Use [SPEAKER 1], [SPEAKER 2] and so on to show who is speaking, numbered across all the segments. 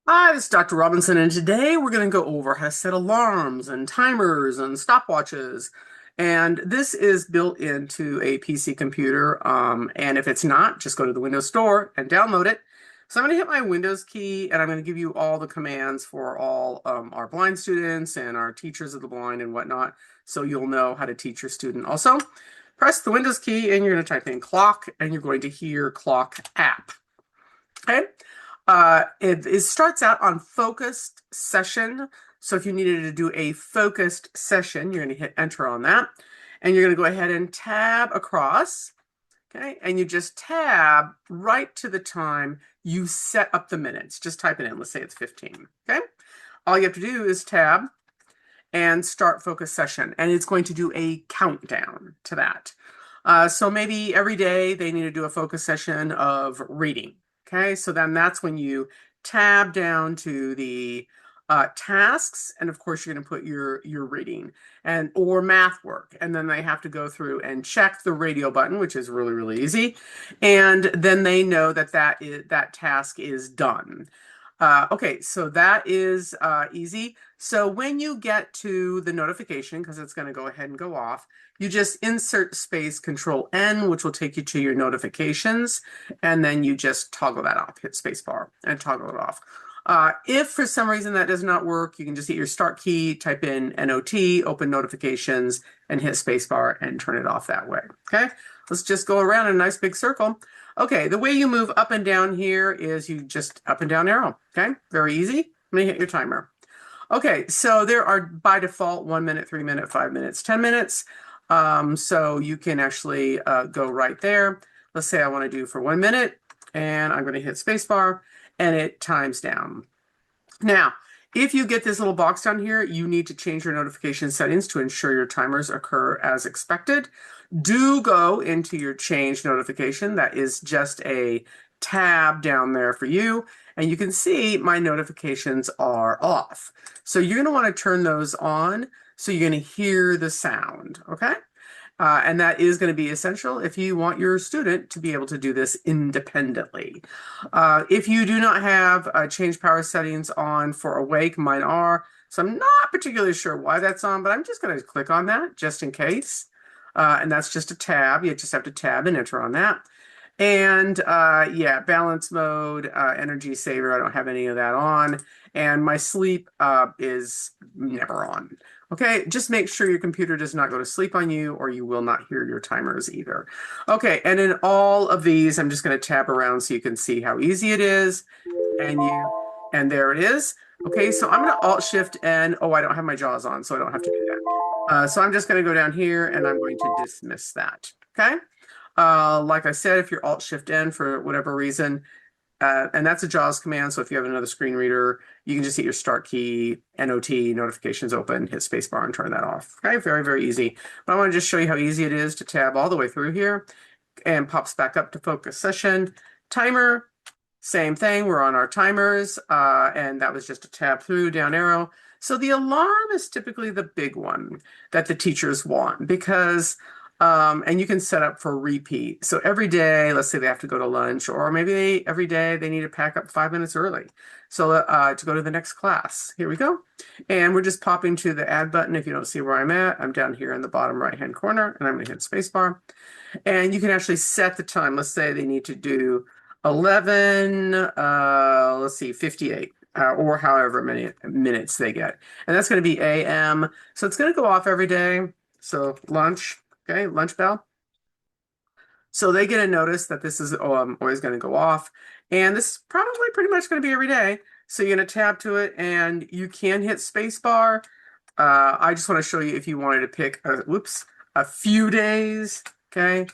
[SPEAKER 1] Hi, this is Dr. Robinson, and today we're going to go over how to set alarms and timers and stopwatches. And this is built into a PC computer. And if it's not, just go to the Windows Store and download it. So I'm going to hit my Windows key, and I'm going to give you all the commands for all our blind students and our teachers of the blind and whatnot, so you'll know how to teach your student. Also, press the Windows key, and you're going to type in clock, and you're going to hear clock app. Okay. It starts out on focused session. So if you needed to do a focused session, you're going to hit enter on that. And you're going to go ahead and tab across. Okay. And you just tab right to the time you set up the minutes. Just type it in. Let's say it's 15. Okay. All you have to do is tab and start focus session. And it's going to do a countdown to that. So maybe every day they need to do a focus session of reading. Okay, so then that's when you tab down to the tasks, and of course you're going to put your reading and or math work, and then they have to go through and check the radio button, which is really easy, and then they know that that task is done. Okay, so that is easy. So when you get to the notification, because it's going to go ahead and go off, you just insert space Control N, which will take you to your notifications, and then you just toggle that off. Hit spacebar and toggle it off. If for some reason that does not work, you can just hit your start key, type in NOT, open notifications, and hit spacebar and turn it off that way. Okay, let's just go around in a nice big circle. Okay, the way you move up and down here is you just up and down arrow. Okay, very easy. I'm gonna hit your timer. Okay, so there are by default 1 minute, 3 minute, 5 minutes, 10 minutes. So you can actually go right there. Let's say I want to do for 1 minute, and I'm going to hit spacebar, and it times down. Now, if you get this little box down here, you need to change your notification settings to ensure your timers occur as expected. Do go into your change notification. That is just a tab down there for you. And you can see my notifications are off. So you're going to want to turn those on so you're going to hear the sound, okay? And that is going to be essential if you want your student to be able to do this independently. If you do not have change power settings on for awake, mine are. So I'm not particularly sure why that's on, but I'm just going to click on that just in case. And that's just a tab. You just have to tab and enter on that. And yeah, balance mode, energy saver, I don't have any of that on. And my sleep is never on. Okay, just make sure your computer does not go to sleep on you or you will not hear your timers either. Okay, and in all of these, I'm just going to tab around so you can see how easy it is. And there it is. Okay, so I'm going to Alt Shift N. Oh, I don't have my JAWS on, so I don't have to do that. So I'm just going to go down here and I'm going to dismiss that. Okay. Like I said, if you're Alt Shift N for whatever reason, and that's a JAWS command. So if you have another screen reader, you can just hit your start key, NOT, notifications open, hit spacebar and turn that off. Okay, very easy. But I want to just show you how easy it is to tab all the way through here and pops back up to focus session. Timer, same thing. We're on our timers, and that was just a tab through, down arrow. So the alarm is typically the big one that the teachers want because and you can set up for repeat. So every day, let's say they have to go to lunch, or maybe every day they need to pack up 5 minutes early. So to go to the next class. Here we go. And we're just popping to the add button. If you don't see where I'm at, I'm down here in the bottom right-hand corner, and I'm going to hit spacebar. And you can actually set the time. Let's say they need to do 11, let's see, 58. Or however many minutes they get. And that's going to be AM. So it's going to go off every day. So lunch. Okay, lunch bell. So they get a notice that this is always going to go off. And this is probably pretty much going to be every day. So you're going to tab to it and you can hit space bar. I just want to show you if you wanted to pick, a few days. Okay,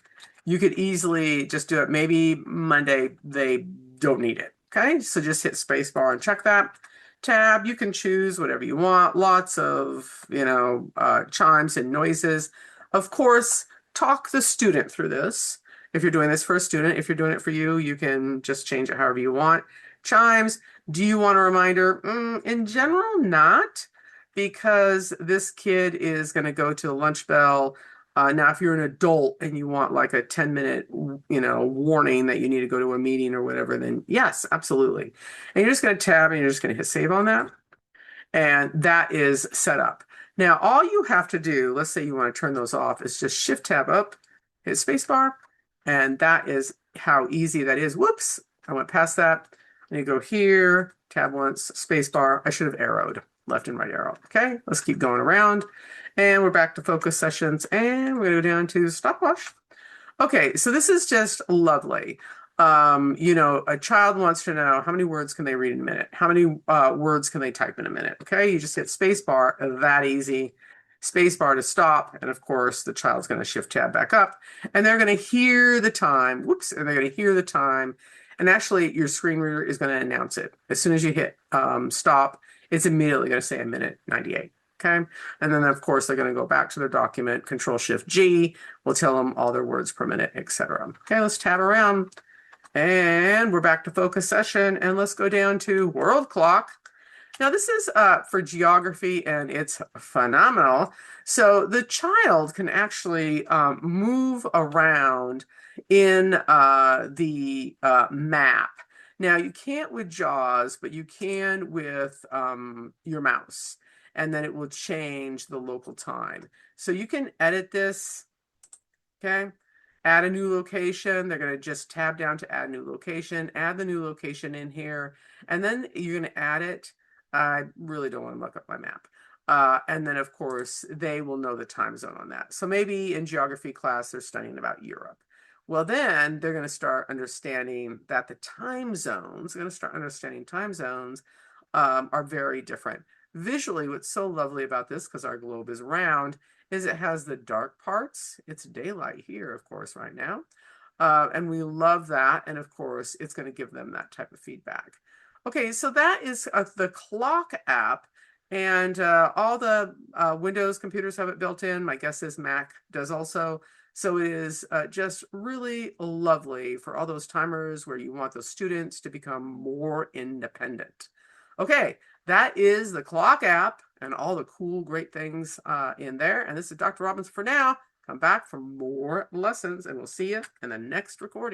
[SPEAKER 1] you could easily just do it. Maybe Monday, they don't need it. Okay, so just hit space bar and check that. Tab, you can choose whatever you want. Lots of, chimes and noises. Of course, talk the student through this. If you're doing this for a student, if you're doing it for you, you can just change it however you want. Chimes, do you want a reminder? In general, not, because this kid is going to go to the lunch bell Now, if you're an adult and you want like a 10-minute, warning that you need to go to a meeting or whatever, then yes, absolutely. And you're just going to tab and you're just going to hit save on that. And that is set up. Now, all you have to do, let's say you want to turn those off, is just shift tab up, hit spacebar, and that is how easy that is. Whoops, I went past that. And you go here, tab once, spacebar. I should have arrowed, left and right arrow. Okay, let's keep going around. And we're back to focus sessions, and we're going to go down to stopwatch. Okay, so this is just lovely. A child wants to know how many words can they read in a minute? How many words can they type in a minute? Okay, you just hit spacebar, that easy. Spacebar to stop, and of course, the child's going to shift tab back up, and they're going to hear the time. Whoops, and they're going to hear the time. And actually, your screen reader is going to announce it. As soon as you hit stop, it's immediately going to say a minute 98. Okay, and then of course they're going to go back to their document. Control-Shift-G will tell them all their words per minute, etc. Okay, let's tab around, and we're back to focus session, and let's go down to world clock. Now this is for geography, and it's phenomenal. So the child can actually move around in the map. Now you can't with JAWS, but you can with your mouse, and then it will change the local time. So you can edit this, okay? Add a new location. They're going to just tab down to add new location, add the new location in here, and then you're going to add it. I really don't want to look up my map. And then, of course, they will know the time zone on that. So maybe in geography class, they're studying about Europe. Well, then they're going to start understanding that the time zones, they're going to start understanding time zones are very different. Visually, what's so lovely about this, because our globe is round, is it has the dark parts. It's daylight here, of course, right now. And we love that. And of course, it's going to give them that type of feedback. Okay, so that is the clock app. And all the Windows computers have it built in. My guess is Mac does also. So it is just really lovely for all those timers where you want those students to become more independent. Okay, that is the clock app and all the cool, great things in there. And this is Dr. Robbins for now. Come back for more lessons, and we'll see you in the next recording.